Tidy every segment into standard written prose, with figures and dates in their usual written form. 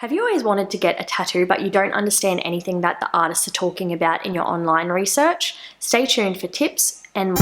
Have you always wanted to get a tattoo but you don't understand anything that the artists are talking about in your online research? Stay tuned for tips and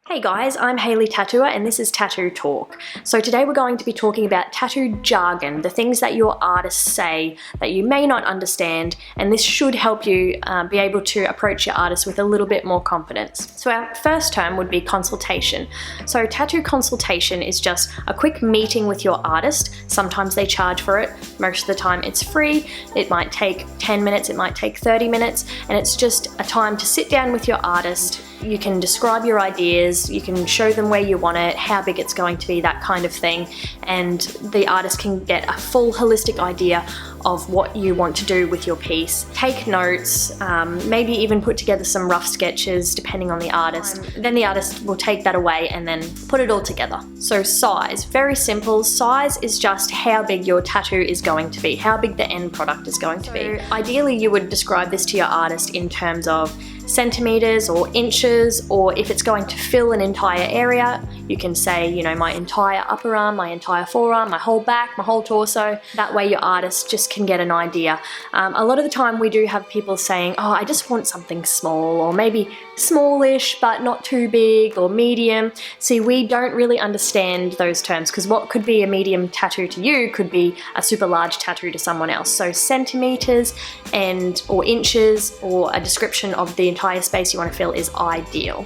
Hey guys, I'm Haylee Tattooer and this is Tattoo Talk. So today we're going to be talking about tattoo jargon, the things that your artists say that you may not understand, and this should help you be able to approach your artist with a little bit more confidence. So our first term would be consultation. So tattoo consultation is just a quick meeting with your artist. Sometimes they charge for it, most of the time it's free. It might take 10 minutes, it might take 30 minutes, and it's just a time to sit down with your artist. You can describe your ideas, you can show them where you want it, how big it's going to be, that kind of thing, and the artist can get a full holistic idea of what you want to do with your piece. Take notes, maybe even put together some rough sketches depending on the artist. Then the artist will take that away and then put it all together. So size, very simple. Size is just how big your tattoo is going to be, how big the end product is going to be. Ideally you would describe this to your artist in terms of centimeters or inches, or if it's going to fill an entire area, you can say, you know, my entire upper arm, my entire forearm, my whole back, my whole torso. That way your artist just can get an idea. A lot of the time we do have people saying, oh, I just want something small, or maybe smallish but not too big, or medium. See, we don't really understand those terms, because what could be a medium tattoo to you could be a super large tattoo to someone else. So centimeters or inches, or a description of the entire space you want to fill is ideal.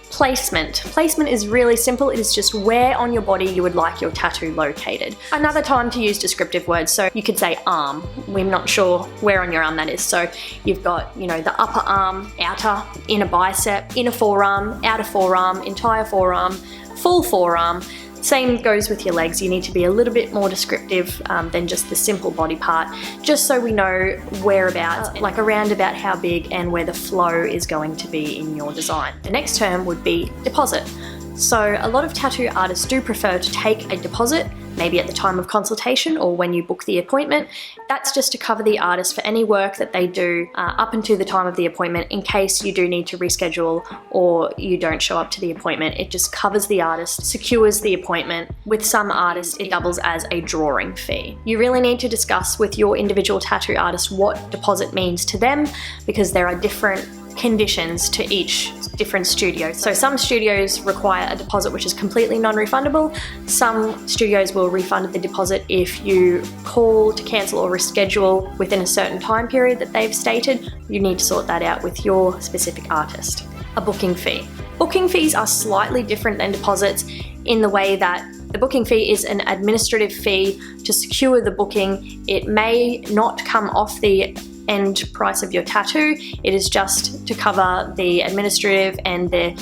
Placement. Placement is really simple. It is just where on your body you would like your tattoo located. Another time to use descriptive words, so you could say arm. We're not sure where on your arm that is. So you've got, you know, the upper arm, outer, inner bicep, inner forearm, outer forearm, entire forearm, full forearm. Same goes with your legs. You need to be a little bit more descriptive than just the simple body part, just so we know whereabouts, like around about how big and where the flow is going to be in your design. The next term would be deposit. So a lot of tattoo artists do prefer to take a deposit, maybe at the time of consultation or when you book the appointment. That's just to cover the artist for any work that they do up until the time of the appointment, in case you do need to reschedule or you don't show up to the appointment. It just covers the artist, secures the appointment. With some artists, it doubles as a drawing fee. You really need to discuss with your individual tattoo artist what deposit means to them, because there are different conditions to each different studio. So some studios require a deposit which is completely non-refundable. Some studios will refund the deposit if you call to cancel or reschedule within a certain time period that they've stated. You need to sort that out with your specific artist. A booking fee. Booking fees are slightly different than deposits in the way that the booking fee is an administrative fee to secure the booking. It may not come off the end price of your tattoo. It is just to cover the administrative and the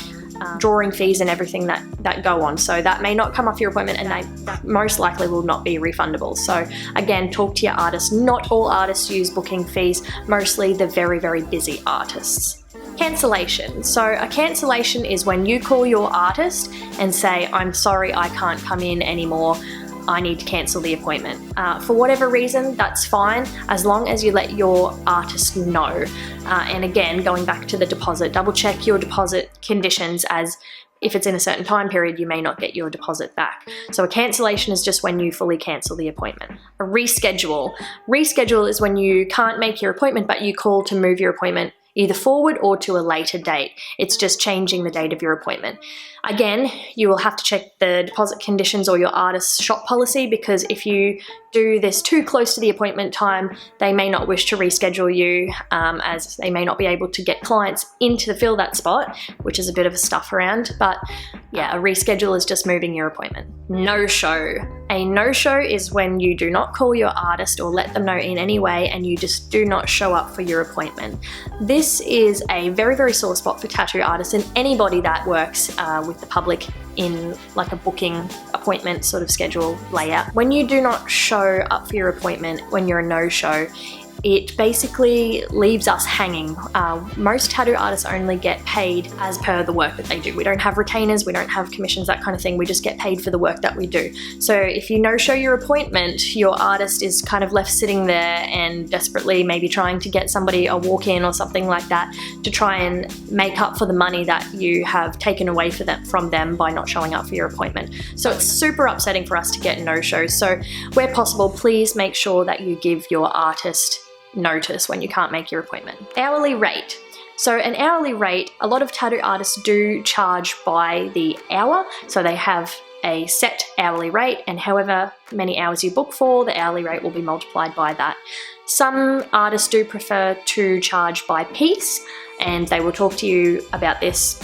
drawing fees and everything that go on. So that may not come off your appointment, and they most likely will not be refundable. So again, talk to your artist. Not all artists use booking fees, mostly the very, very busy artists. Cancellation. So a cancellation is when you call your artist and say, I'm sorry, I can't come in anymore. I need to cancel the appointment. For whatever reason, that's fine, as long as you let your artist know. And again, going back to the deposit, double check your deposit conditions, as if it's in a certain time period, you may not get your deposit back. So a cancellation is just when you fully cancel the appointment. A reschedule. Reschedule is when you can't make your appointment, but you call to move your appointment either forward or to a later date. It's just changing the date of your appointment. Again, you will have to check the deposit conditions or your artist's shop policy, because if you do this too close to the appointment time, they may not wish to reschedule you, as they may not be able to get clients in to fill that spot, which is a bit of a stuff around. But yeah, a reschedule is just moving your appointment. No-show. A no-show is when you do not call your artist or let them know in any way, and you just do not show up for your appointment. This is a very, very sore spot for tattoo artists and anybody that works with the public in like a booking appointment sort of schedule layout. When you do not show up for your appointment, when you're a no-show, it basically leaves us hanging. Most tattoo artists only get paid as per the work that they do. We don't have retainers, we don't have commissions, that kind of thing. We just get paid for the work that we do. So if you no-show your appointment, your artist is kind of left sitting there and desperately maybe trying to get somebody a walk-in or something like that to try and make up for the money that you have taken away from them by not showing up for your appointment. So it's super upsetting for us to get no-shows. So where possible, please make sure that you give your artist notice when you can't make your appointment. Hourly rate. So an hourly rate, a lot of tattoo artists do charge by the hour. So they have a set hourly rate, and however many hours you book for, the hourly rate will be multiplied by that. Some artists do prefer to charge by piece, and they will talk to you about this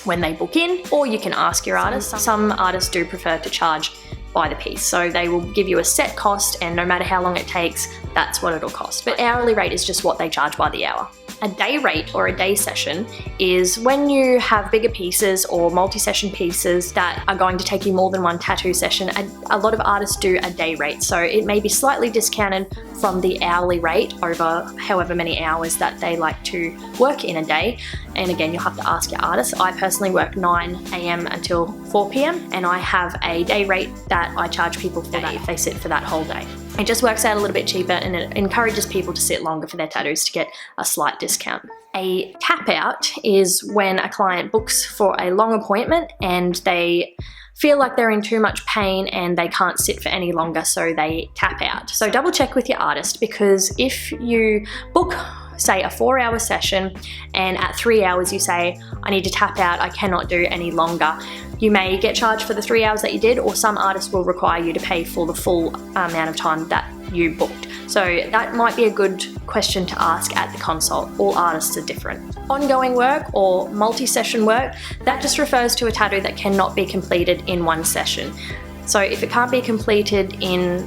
when they book in, or you can ask your artist. Some artists do prefer to charge by the piece, so they will give you a set cost, and no matter how long it takes, that's what it'll cost. But hourly rate is just what they charge by the hour. A day rate or a day session is when you have bigger pieces or multi-session pieces that are going to take you more than one tattoo session. A lot of artists do a day rate, so it may be slightly discounted from the hourly rate over however many hours that they like to work in a day. And again, you'll have to ask your artist. I personally work 9 AM until 4 PM, and I have a day rate that I charge people for that if they sit for that whole day. It just works out a little bit cheaper, and it encourages people to sit longer for their tattoos to get a slight discount. A tap out is when a client books for a long appointment and they feel like they're in too much pain and they can't sit for any longer, so they tap out. So double check with your artist, because if you book, say, a 4-hour session and at 3 hours you say, I need to tap out, I cannot do any longer, you may get charged for the 3 hours that you did, or some artists will require you to pay for the full amount of time that you booked. So that might be a good question to ask at the consult. All artists are different. Ongoing work or multi-session work, that just refers to a tattoo that cannot be completed in one session. So if it can't be completed in,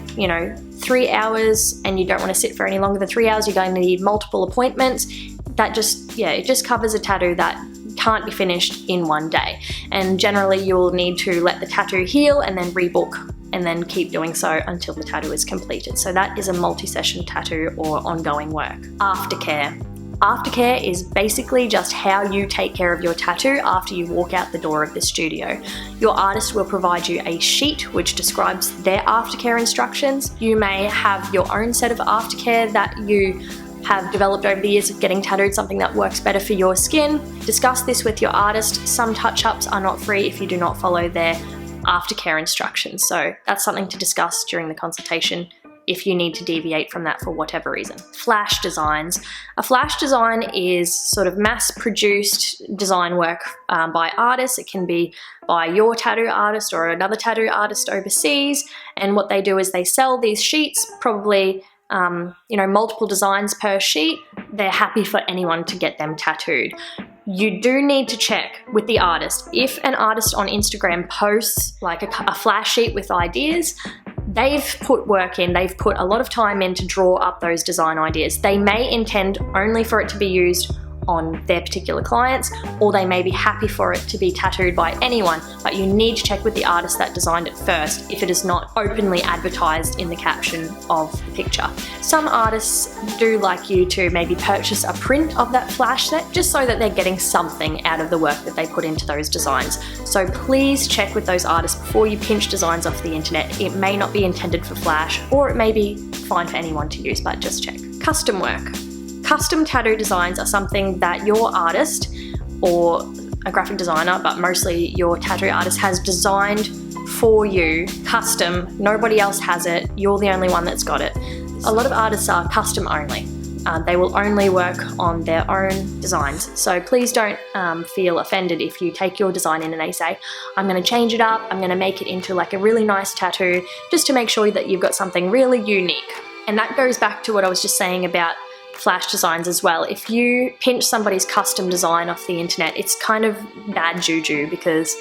3 hours and you don't want to sit for any longer than 3 hours, you're going to need multiple appointments. That it just covers a tattoo that can't be finished in one day. And generally you'll need to let the tattoo heal and then rebook, and then keep doing so until the tattoo is completed. So that is a multi-session tattoo or ongoing work. Aftercare. Aftercare is basically just how you take care of your tattoo after you walk out the door of the studio. Your artist will provide you a sheet which describes their aftercare instructions. You may have your own set of aftercare that you have developed over the years of getting tattooed, something that works better for your skin. Discuss this with your artist. Some touch-ups are not free if you do not follow their aftercare instructions. So that's something to discuss during the consultation if you need to deviate from that for whatever reason. Flash designs. A flash design is sort of mass-produced design work by artists. It can be by your tattoo artist or another tattoo artist overseas, and what they do is they sell these sheets, probably multiple designs per sheet. They're happy for anyone to get them tattooed. You do need to check with the artist. If an artist on Instagram posts like a flash sheet with ideas, they've put work in, they've put a lot of time in to draw up those design ideas. They may intend only for it to be used on their particular clients, or they may be happy for it to be tattooed by anyone, but you need to check with the artist that designed it first if it is not openly advertised in the caption of the picture. Some artists do like you to maybe purchase a print of that flash set just so that they're getting something out of the work that they put into those designs. So please check with those artists before you pinch designs off the internet. It may not be intended for flash, or it may be fine for anyone to use, but just check. Custom work. Custom tattoo designs are something that your artist or a graphic designer, but mostly your tattoo artist, has designed for you, custom. Nobody else has it. You're the only one that's got it. A lot of artists are custom only. They will only work on their own designs. So please don't feel offended if you take your design in and they say, I'm going to change it up, I'm going to make it into like a really nice tattoo, just to make sure that you've got something really unique. And that goes back to what I was just saying about flash designs as well. If you pinch somebody's custom design off the internet, it's kind of bad juju, because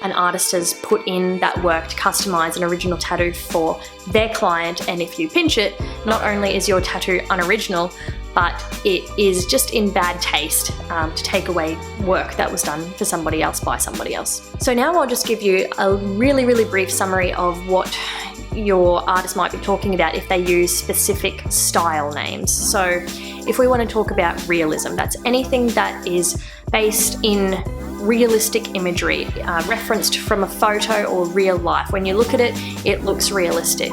an artist has put in that work to customize an original tattoo for their client, and if you pinch it, not only is your tattoo unoriginal, but it is just in bad taste to take away work that was done for somebody else by somebody else. So now I'll just give you a really brief summary of what your artist might be talking about if they use specific style names. So if we want to talk about realism, that's anything that is based in realistic imagery, referenced from a photo or real life. When you look at it, it looks realistic.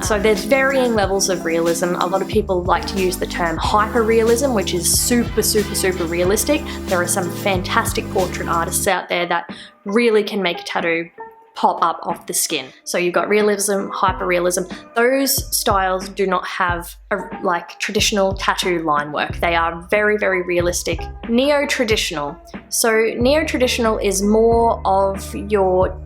So there's varying levels of realism. A lot of people like to use the term hyper-realism, which is super, super, super realistic. There are some fantastic portrait artists out there that really can make a tattoo pop up off the skin. So you've got realism, hyper-realism. Those styles do not have like traditional tattoo line work. They are very, very realistic. Neo-traditional. So neo-traditional is more of your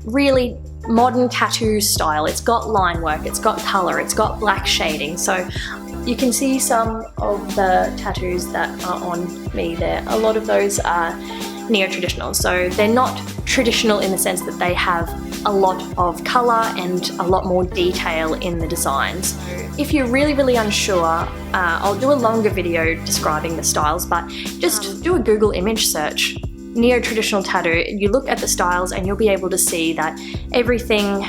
really modern tattoo style. It's got line work, it's got color, it's got black shading. So you can see some of the tattoos that are on me there. A lot of those are neo-traditional. So they're not traditional in the sense that they have a lot of color and a lot more detail in the designs. If you're really, really unsure, I'll do a longer video describing the styles, but just do a Google image search. Neo-traditional tattoo, you look at the styles and you'll be able to see that everything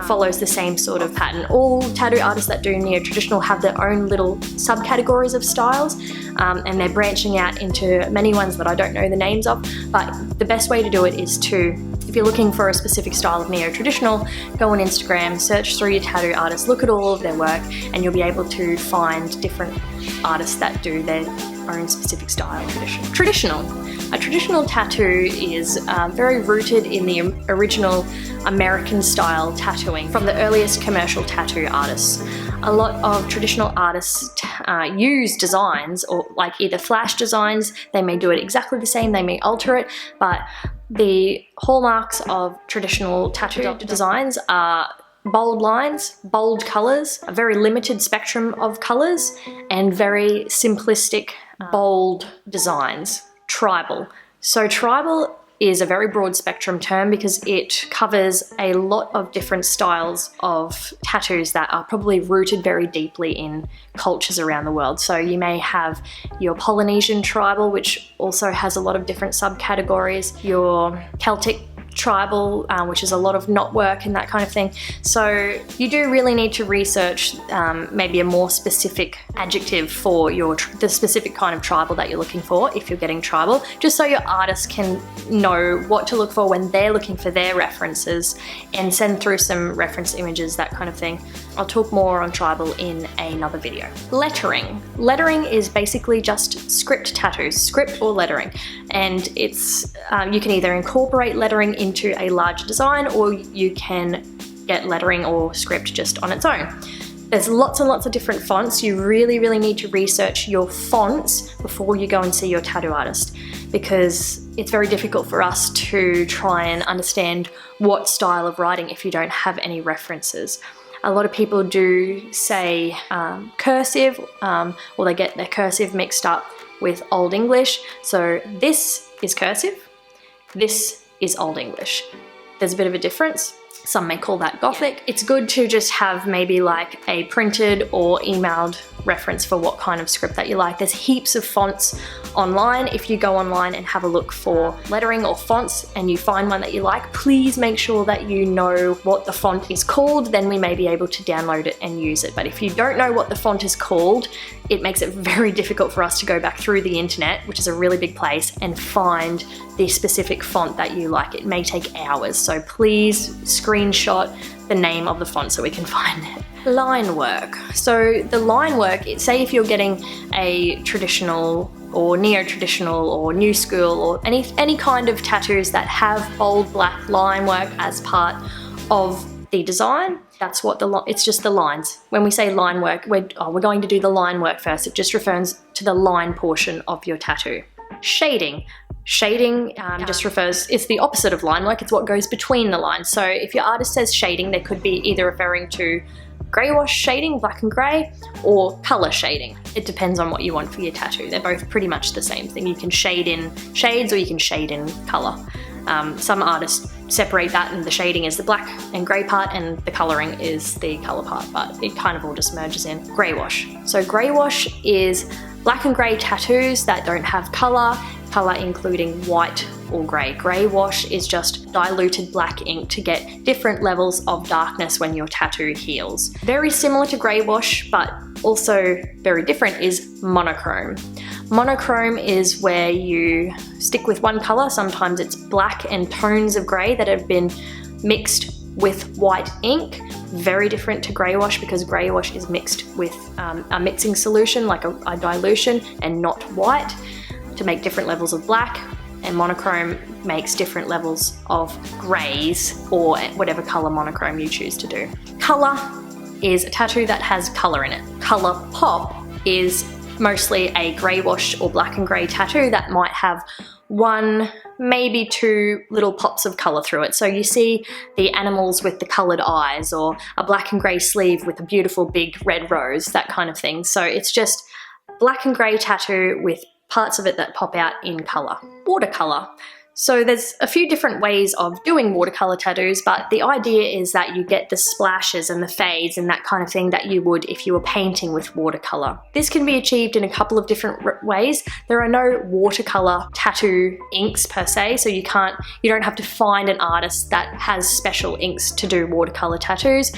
follows the same sort of pattern. All tattoo artists that do neo-traditional have their own little subcategories of styles, and they're branching out into many ones that I don't know the names of, but the best way to do it is to, if you're looking for a specific style of neo-traditional, go on Instagram, search through your tattoo artists, look at all of their work, and you'll be able to find different artists that do their own specific style. Traditional. A traditional tattoo is very rooted in the original American style tattooing from the earliest commercial tattoo artists. A lot of traditional artists use designs, or like either flash designs, they may do it exactly the same, they may alter it, but the hallmarks of traditional tattoo designs are bold lines, bold colors, a very limited spectrum of colors, and very simplistic, bold designs. Tribal. So tribal is a very broad spectrum term because it covers a lot of different styles of tattoos that are probably rooted very deeply in cultures around the world. So you may have your Polynesian tribal, which also has a lot of different subcategories, your Celtic tribal, which is a lot of knotwork and that kind of thing. So you do really need to research maybe a more specific adjective for the specific kind of tribal that you're looking for if you're getting tribal, just so your artist can know what to look for when they're looking for their references and send through some reference images, that kind of thing. I'll talk more on tribal in another video. Lettering. Lettering is basically just script tattoos, script or lettering, and it's you can either incorporate lettering into a larger design, or you can get lettering or script just on its own. There's lots and lots of different fonts. You really, really need to research your fonts before you go and see your tattoo artist, because it's very difficult for us to try and understand what style of writing if you don't have any references. A lot of people do say cursive, or they get their cursive mixed up with Old English. So this is cursive, this is Old English. There's a bit of a difference. Some may call that Gothic. It's good to just have maybe like a printed or emailed reference for what kind of script that you like. There's heaps of fonts online. If you go online and have a look for lettering or fonts and you find one that you like, please make sure that you know what the font is called, then we may be able to download it and use it. But if you don't know what the font is called, it makes it very difficult for us to go back through the internet, which is a really big place, and find the specific font that you like. It may take hours, so please screenshot the name of the font so we can find it. Line work. So the line work, say if you're getting a traditional or neo-traditional or new school or any kind of tattoos that have bold black line work as part of the design, that's what it's just the lines. When we say line work, we're going to do the line work first. It just refers to the line portion of your tattoo. Shading. Shading just refers, it's the opposite of line work, it's what goes between the lines. So if your artist says shading, they could be either referring to grey wash shading, black and grey, or colour shading. It depends on what you want for your tattoo. They're both pretty much the same thing. You can shade in shades or you can shade in colour. Some artists separate that, and the shading is the black and grey part and the colouring is the colour part, but it kind of all just merges in. Grey wash. So grey wash is black and grey tattoos that don't have colour color including white or grey. Grey wash is just diluted black ink to get different levels of darkness when your tattoo heals. Very similar to grey wash, but also very different, is monochrome. Monochrome is where you stick with one color. Sometimes it's black and tones of grey that have been mixed with white ink. Very different to grey wash, because grey wash is mixed with a mixing solution, like a dilution, and not white, to make different levels of black. And monochrome makes different levels of greys, or whatever color monochrome you choose to do. Color is a tattoo that has color in it. Color pop is mostly a grey wash or black and grey tattoo that might have one, maybe two little pops of color through it. So you see the animals with the colored eyes, or a black and grey sleeve with a beautiful big red rose, that kind of thing. So it's just black and grey tattoo with parts of it that pop out in color. Watercolor. So there's a few different ways of doing watercolor tattoos, but the idea is that you get the splashes and the fades and that kind of thing that you would if you were painting with watercolor. This can be achieved in a couple of different ways. There are no watercolor tattoo inks per se, so you don't have to find an artist that has special inks to do watercolor tattoos.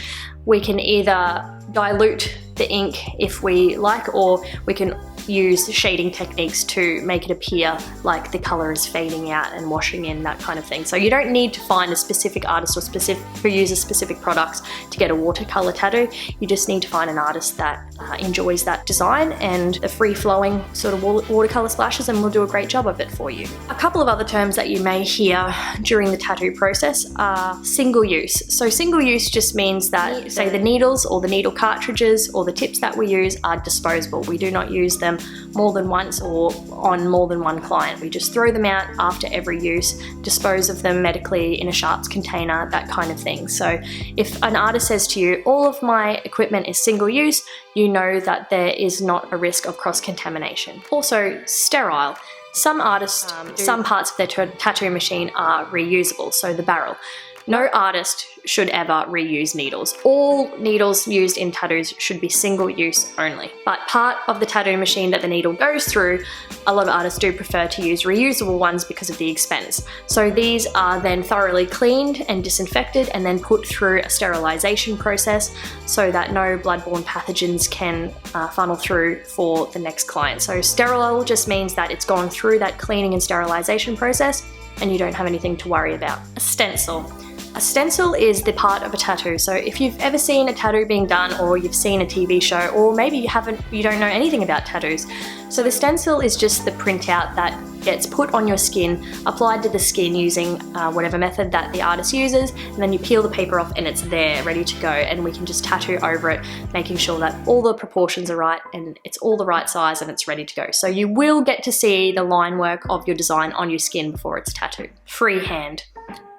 We can either dilute the ink if we like, or we can use shading techniques to make it appear like the color is fading out and washing in, that kind of thing. So you don't need to find a specific artist or who uses specific products to get a watercolor tattoo. You just need to find an artist that enjoys that design and the free-flowing sort of watercolor splashes, and we'll do a great job of it for you. A couple of other terms that you may hear during the tattoo process are single use. So single use just means that, say, the needles or the needle cartridges or the tips that we use are disposable. We do not use them more than once or on more than one client. We just throw them out after every use, dispose of them medically in a sharps container, that kind of thing. So if an artist says to you, all of my equipment is single use, you know that there is not a risk of cross-contamination. Also, sterile. Some artists, some parts of their tattoo machine are reusable, so the barrel. No artist should ever reuse needles. All needles used in tattoos should be single use only. But part of the tattoo machine that the needle goes through, a lot of artists do prefer to use reusable ones because of the expense. So these are then thoroughly cleaned and disinfected and then put through a sterilization process so that no bloodborne pathogens can funnel through for the next client. So sterile just means that it's gone through that cleaning and sterilization process and you don't have anything to worry about. A stencil. A stencil is the part of a tattoo. So if you've ever seen a tattoo being done, or you've seen a TV show, or maybe you don't know anything about tattoos. So the stencil is just the printout that gets put on your skin, applied to the skin using whatever method that the artist uses, and then you peel the paper off and it's there, ready to go, and we can just tattoo over it, making sure that all the proportions are right and it's all the right size and it's ready to go. So you will get to see the line work of your design on your skin before it's tattooed. Freehand.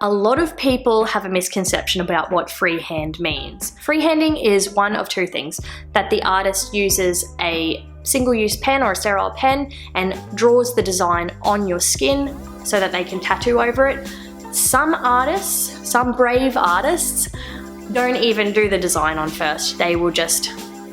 A lot of people have a misconception about what freehand means. Freehanding is one of two things: that the artist uses a single-use pen or a sterile pen and draws the design on your skin so that they can tattoo over it. Some artists, some brave artists, don't even do the design on first. They will just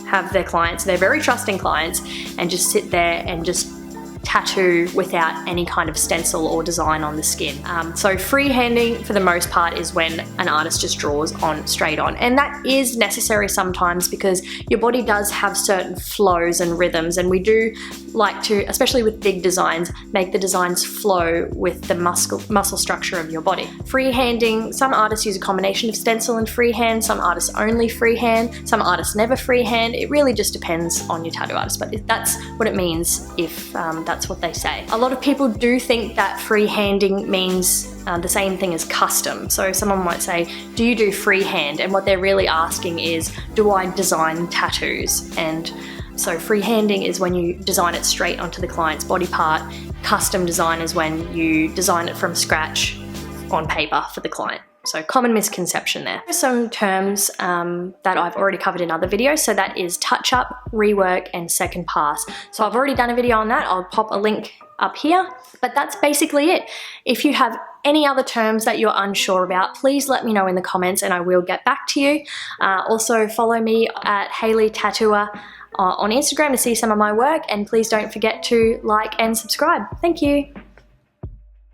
have their clients, they're very trusting clients, and just sit there and just tattoo without any kind of stencil or design on the skin. So freehanding for the most part is when an artist just draws on straight on, and that is necessary sometimes because your body does have certain flows and rhythms, and we do like to, especially with big designs, make the designs flow with the muscle structure of your body. Freehanding, some artists use a combination of stencil and freehand, some artists only freehand, some artists never freehand. It really just depends on your tattoo artist, but that's what it means if that's what they say. A lot of people do think that freehanding means the same thing as custom. So someone might say, do you do freehand? And what they're really asking is, do I design tattoos? And so freehanding is when you design it straight onto the client's body part. Custom design is when you design it from scratch on paper for the client. So common misconception there. Some terms that I've already covered in other videos. So that is touch-up, rework, and second pass. So I've already done a video on that. I'll pop a link up here, but that's basically it. If you have any other terms that you're unsure about, please let me know in the comments and I will get back to you. Also follow me at hayleetattooer on Instagram to see some of my work, and please don't forget to like and subscribe. Thank you.